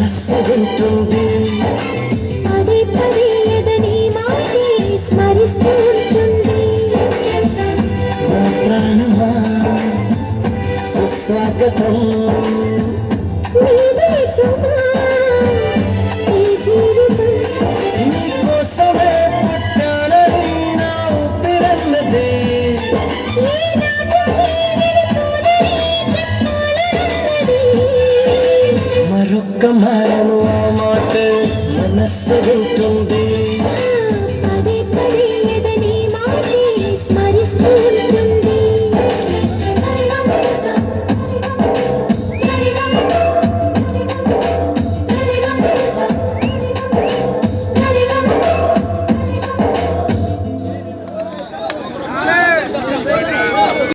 మనస్సు వింటుంది. పదే పదే ఎదని మాటే స్మరిస్తూ ఉంటుంది. నా ప్రాణమా సుస్వాగతం, నీదే సుమా ఈ జీవితం. నీకోసమే పుట్టానని నా ఊపిరన్నదే. ఈనాడు నీ విడిపోదని చెప్పాలన్నది. మరొక్క మారను ఆ మాట మనస్సు వింటుంది.